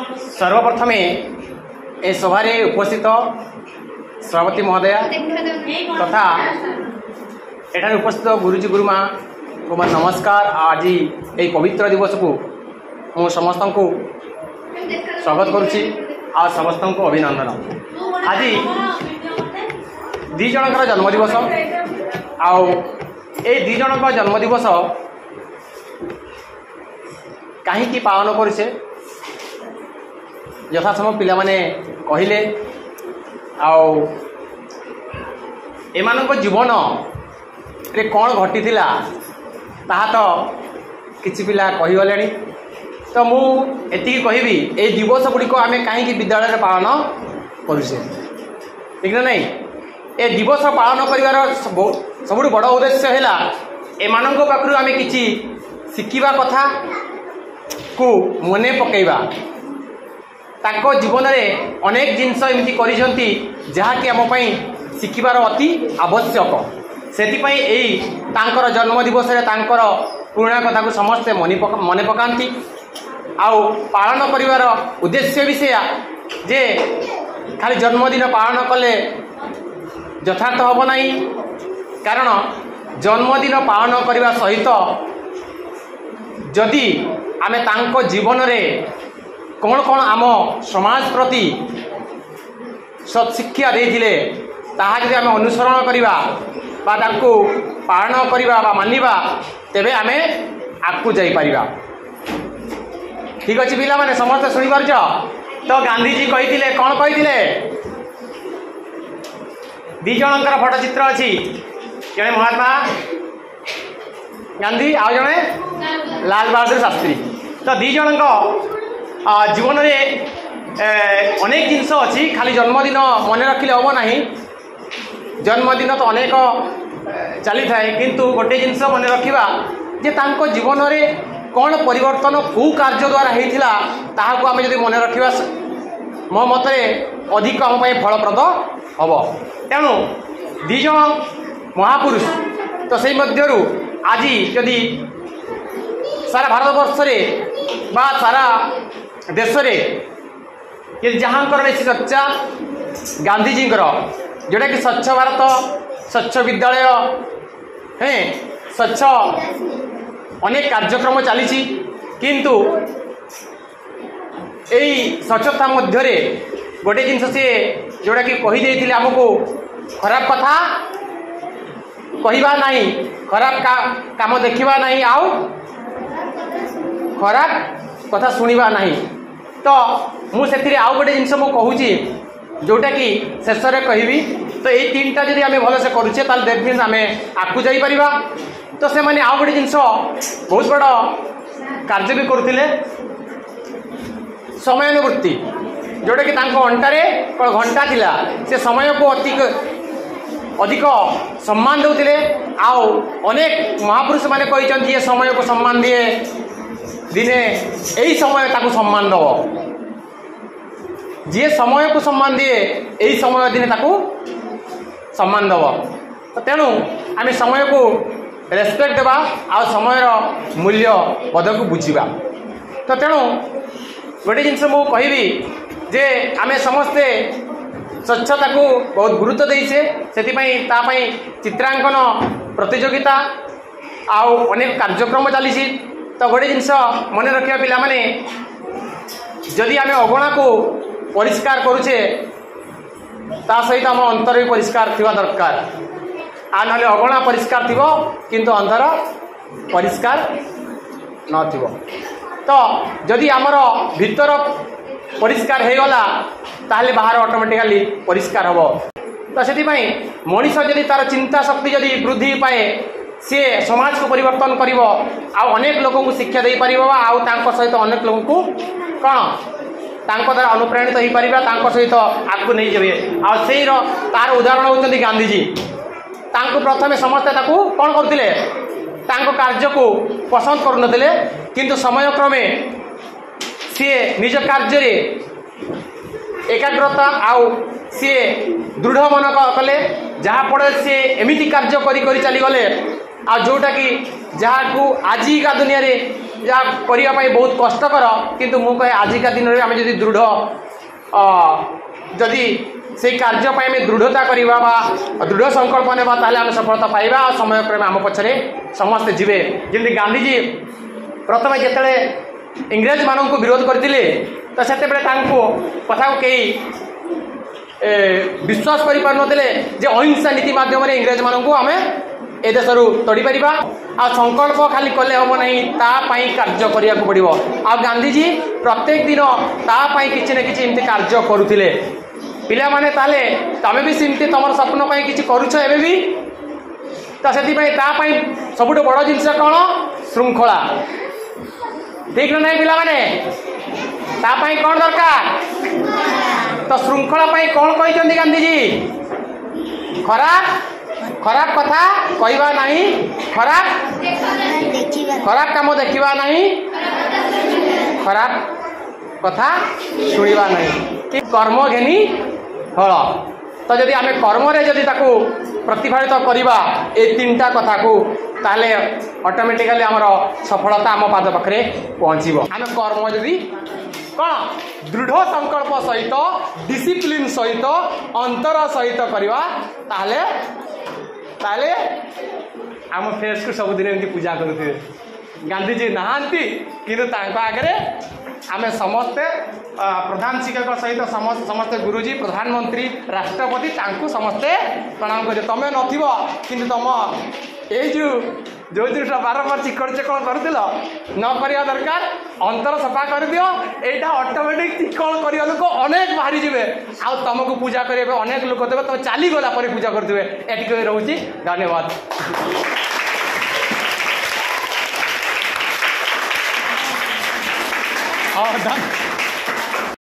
सर्वप्रथमे ए सभारे उपस्थित सभापति महोदया तथा एठारे उपस्थित गुरुजी गुरुमा को मैं नमस्कार। आज ये पवित्र दिवस को मु समस्त को स्वागत करुच्ची आ समस्त को अभिनंदन। आज दी जनकर जन्मदिवस आउ ए दी जनक जन्मदिवस कहीं पालन करुचे यथासमय पिला माने कहले एमानक जीवन रे कौन घटी थिला ताहा तो किछि पिला कहिगले। तो मु एतिकी कहबी ए दिवस गुड़िक आम कहीं विद्यालय रे पालन करुचे ठीक ना नहीं। ए दिवस पालन करिवार सबुठ बड़ उद्देश्य है एमानक पाखरु आम किछि शिखिबा कथा को मने पकेइबा। ताको जीवन में अनेक जिनस एमती करिसंती जहाँकि आम शिखिबार अति आवश्यक। सेतिपई एई तांकर जन्मदिवस तांकर पुराणा कथा को समस्ते मने पकांती आउ पालन करिवार उद्देश्य भी से जे खाली जन्मदिन पालन कले यथार्थ हब नहीं। कारण जन्मदिन पालन करने सहित जदि आमे तांको जीवन रे कौन कौन आम समाज प्रति सत्शिक्षा देथिले ताहा जदि आमे अनुसरण करिबा बा तांको पालन करिबा बा मानिबा तेबे आमे आगु जाई परिबा। ठीक अछि पिला माने समस्त सुनि पारछ। तो गांधीजी कहिथिले कौन कहिथिले दी जनकर फोटो चित्र अछि जने महात्मा गांधी आ जने लाल बहादुर शास्त्री। तो दी जनक जीवन में अनेक जिनस अच्छी खाली जन्मदिन मन रखिले हम ना। जन्मदिन तो अनेक चली थाए किंतु गोटे जिनस मन रखा जे तांको जीवन में कौन परिवर्तन कौ कार्य द्वारा होता ताहाको आम जब मन रखा मो मत अधिक आम फलप्रद हम। तेणु दीज महापुरुष तो से मध्यरु आज जदि सारा भारतवर्ष रे बा सारा देश रे ये जहाँकर बेसी चर्चा गांधीजी जोटा कि स्वच्छ भारत स्वच्छ विद्यालय हैं स्वच्छ अनेक कार्यक्रम चली किंतु यही स्वच्छता मध्य गोटे जिनस सी जोटा कि कहीदे आमको खराब कथा कहवा नहीं खराब काम देखा नहीं आउ खराब कथा शुणा नहीं। तो मुझे आउ गोटे जिनस मुझे जोटा कि शेष में कहबी। तो ये तीन टा जब आम भलसे करुचे दैट मीन्स आम आगू जापर। तो से माने आउ गोटे जिनस बहुत बड़ कार्य भी करुले समयानुवृत्ति जोटा कि अंटारे घंटा थिला से समय को अधिक सम्मान देते। आउ अनेक महापुरुष माने कहते ये समय को सम्मान दिए दिने यही समय ताकू सम्मान दब जी समय को सम्मान दिए यही समय दिने ताकू सम्मान दब। तो तेणु आम समय को रेस्पेक्ट देवा आ समय मूल्य पद को बुझा। तो तेणु गोटे जिनस मु कहबी जे आम समस्ते स्वच्छता को बहुत गुरुत्व देचे से चित्रांकन प्रतियोगिता आउ अनेक कार्यक्रम चली। तो गोटे जिनस मन रखा पिला माने जदि आम अगणा को परिष्कार करुचे ता सहित आम अंतर भी परिष्कार थिबा दरकार। आ नले अगणा परिष्कार थिबो किंतु अंतर परिष्कार न थिबो। तो जदि आमर भीतर परिष्कार हो गला ताहले बाहर ऑटोमेटिकली परिष्कार हबो। तो से मनीष जदि तार चिंता शक्ति जदि वृद्धि पाए सी समाज को परिवर्तन करिवो आ अनेक लोगों को शिक्षा दे पारिबो आउ तांको सहित अनेक लोगों को कौन तांको द्वारा अनुप्राणित हो पारिबा तांको सहित आगु नहीं जाबे। आ सेही तार उदाहरण होचंदी गांधीजी। तांको प्रथमे समस्त ताकू कौन करथिले तांको कार्य को पसंद करुनथिले किंतु समय क्रमे सी निज कार्य रे एकाग्रता आउ सी दृढ़ मन कले जहाँफल सी एमती कार्य करी चली गले आ जोटा कि जहाँ को आजिका दुनिया रे या करने बहुत कष्टकर किंतु मु कहे आजिका दिन में आम जदि दृढ़ जदि से कार्य आम दृढ़ता करवा दृढ़ संकल्प ने आम सफलता पाइबा और समय क्रमे आम पछरे समस्ते जीवे जमी गांधीजी प्रथम जिते इंग्रेज मान को विरोध करते तो से कथा को कई विश्वास कर अहिंसा नीति माध्यम इंग्रेज मान को आम ए देश तोड़ी पारिबा आ संकल्प खाली कले हम नहीं तापाई कार्य करने को पड़ो आ गांधीजी प्रत्येक दिन तापाई किसी न किसी एमती कार्य करुले पिला माने ताले तमे भी सिमती तुम स्वप्न पाई किसी करुछ एबे भी तो से तापाई सबुठ बड़ जिनस कौन श्रृंखला ठीक ना नहीं पिला माने तापाई कौन दरकार तो श्रृंखला पाई कौन कहते गांधीजी खराब खराब कथा कहवा नहीं खराब काम देखा नहीं खराब कथा शुणा नहीं कि कर्म घेनी फल तो जदि आम कर्म जदि प्रतिफलित करवा ए तीनटा कथा को ताले ऑटोमेटिकली आमर सफलता आम पाद पाखे पहुँचब आम कर्म जदि कौन दृढ़ संकल्प सहित डिसिप्लिन सहित अंतर सहित करवा ताले ताले आम फेस को सबुदिन एमती पूजा करुथे गांधीजी नहांती किंतु तांको आगे आम समस्ते प्रधान शिक्षक सहित समस्ते गुरुजी प्रधानमंत्री राष्ट्रपति तांको समस्ते प्रणाम कर तमें नथिबो किंतु तुम ये जो जिन बारंबार चिकड़ चकड़ करुल न करवा दरकार अंतर सफा कर दियो एटा ऑटोमेटिक चिकड़ करने लोक अनेक बाहरी जीवे आउ तुमको पूजा करेंगे अनेक लोक देवे तुम चली गला पर पूजा करुवे एटिक रोची धन्यवाद। हाँ